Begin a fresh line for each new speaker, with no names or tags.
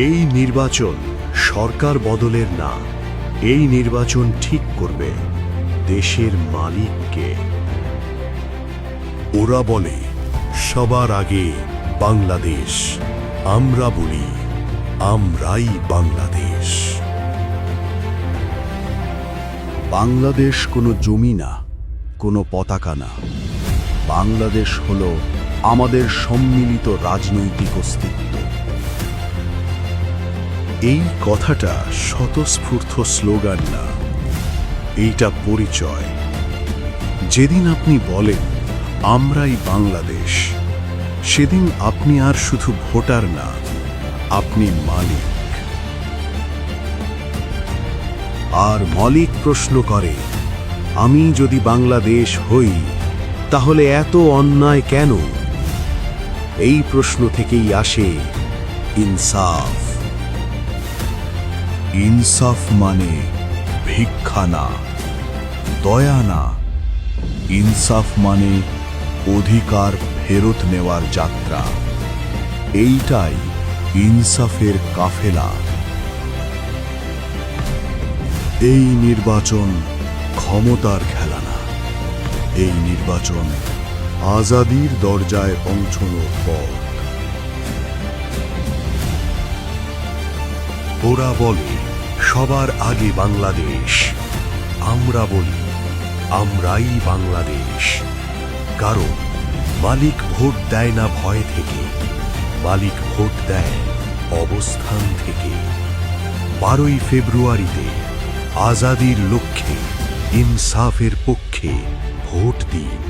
এই নির্বাচন সরকার বদলের না, এই নির্বাচন ঠিক করবে দেশের মালিককে। ওরা বলে সবার আগে বাংলাদেশ, আমরা বলি আমরাই বাংলাদেশ। বাংলাদেশ কোনো জমি না, কোনো পতাকা না, বাংলাদেশ হলো আমাদের সম্মিলিত রাজনৈতিক অস্তিত্ব। এই কথাটা স্বতঃস্ফূর্ত স্লোগান না, এইটা পরিচয়। যেদিন আপনি বলেন আমরাই বাংলাদেশ, সেদিন আপনি আর শুধু ভোটার না, আপনি মালিক। আর মালিক প্রশ্ন করে, আমি যদি বাংলাদেশ হই তাহলে এত অন্যায় কেন? এই প্রশ্ন থেকেই আসে ইনসাফ। ইনসাফ মানে ভিক্ষা না, দয়া না, ইনসাফ মানে অধিকার ফেরত নেওয়ার যাত্রা। এইটাই ইনসাফের কাফেলা। এই নির্বাচন ক্ষমতার খেলা না, এই নির্বাচন আজাদির দরজায় পৌঁছানোর পথ। ওরা বলে সবার আগে বাংলাদেশ, আমরা বলি আমরাই বাংলাদেশ। কারণ মালিক ভোট দেয় না ভয় থেকে, মালিক ভোট দেয় অবস্থান থেকে। 12ই ফেব্রুয়ারিতে আজাদির লক্ষ্যে ইনসাফের পক্ষে ভোট দিন।